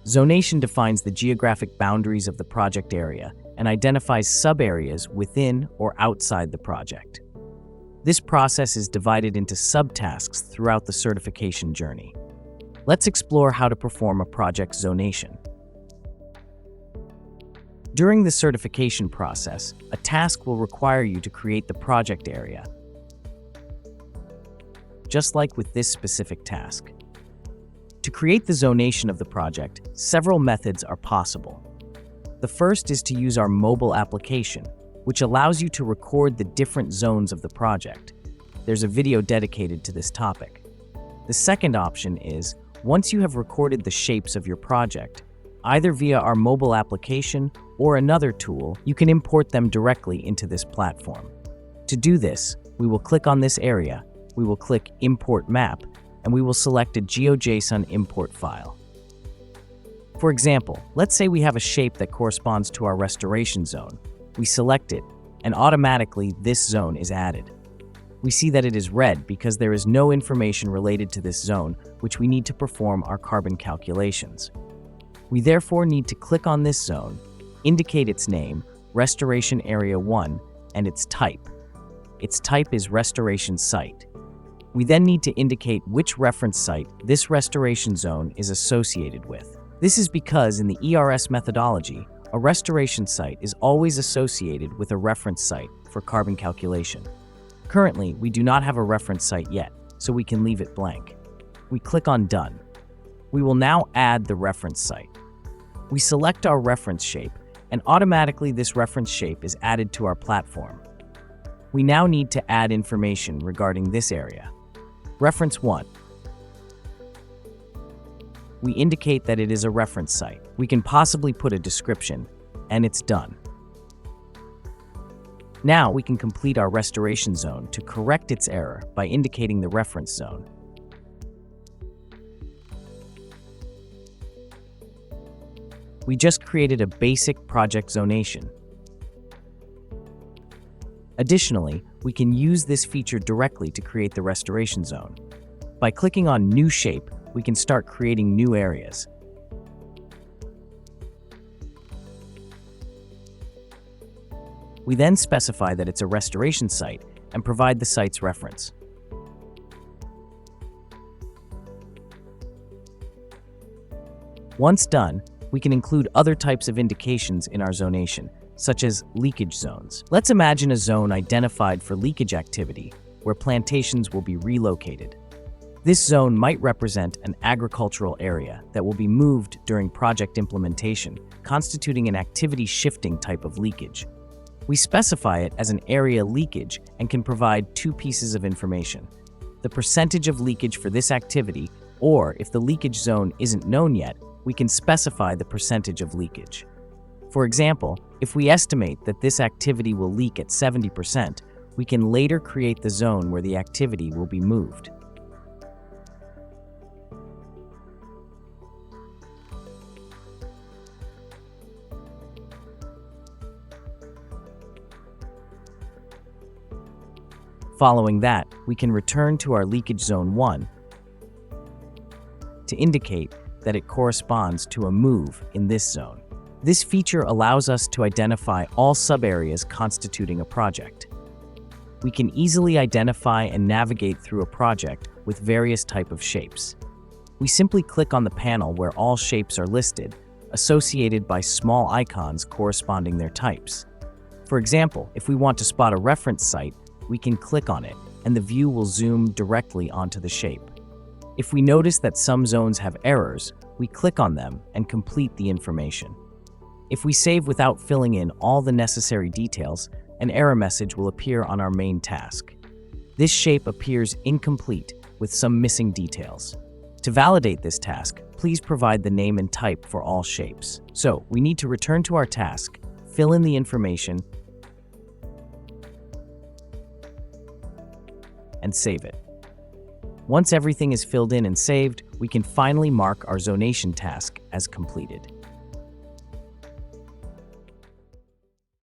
Zonation defines the geographic boundaries of the project area and identifies sub-areas within or outside the project. This process is divided into subtasks throughout the certification journey. Let's explore how to perform a project zonation. During the certification process, a task will require you to create the project area, just like with this specific task. To create the zonation of the project, several methods are possible. The first is to use our mobile application, which allows you to record the different zones of the project. There's a video dedicated to this topic. The second option is, once you have recorded the shapes of your project, either via our mobile application or another tool, you can import them directly into this platform. To do this, we will click on this area, we will click Import Map, and we will select a GeoJSON import file. For example, let's say we have a shape that corresponds to our restoration zone. We select it, and automatically this zone is added. We see that it is red because there is no information related to this zone, which we need to perform our carbon calculations. We therefore need to click on this zone, indicate its name, Restoration Area 1, and its type. Its type is Restoration Site. We then need to indicate which reference site this restoration zone is associated with. This is because in the ERS methodology, a restoration site is always associated with a reference site for carbon calculation. Currently, we do not have a reference site yet, so we can leave it blank. We click on Done. We will now add the reference site. We select our reference shape, and automatically this reference shape is added to our platform. We now need to add information regarding this area. Reference 1. We indicate that it is a reference site. We can possibly put a description, and it's done. Now we can complete our restoration zone to correct its error by indicating the reference zone. We just created a basic project zonation. Additionally, we can use this feature directly to create the restoration zone. By clicking on New Shape, we can start creating new areas. We then specify that it's a restoration site and provide the site's reference. Once done, we can include other types of indications in our zonation, such as leakage zones. Let's imagine a zone identified for leakage activity, where plantations will be relocated. This zone might represent an agricultural area that will be moved during project implementation, constituting an activity shifting type of leakage. We specify it as an area leakage and can provide two pieces of information: the percentage of leakage for this activity, or if the leakage zone isn't known yet, we can specify the percentage of leakage. For example, if we estimate that this activity will leak at 70%, we can later create the zone where the activity will be moved. Following that, we can return to our leakage zone 1 to indicate that it corresponds to a move in this zone. This feature allows us to identify all sub-areas constituting a project. We can easily identify and navigate through a project with various types of shapes. We simply click on the panel where all shapes are listed, associated by small icons corresponding their types. For example, if we want to spot a reference site, we can click on it, and the view will zoom directly onto the shape. If we notice that some zones have errors, we click on them and complete the information. If we save without filling in all the necessary details, an error message will appear on our main task. This shape appears incomplete with some missing details. To validate this task, please provide the name and type for all shapes. So, we need to return to our task, fill in the information, and save it. Once everything is filled in and saved, we can finally mark our zonation task as completed.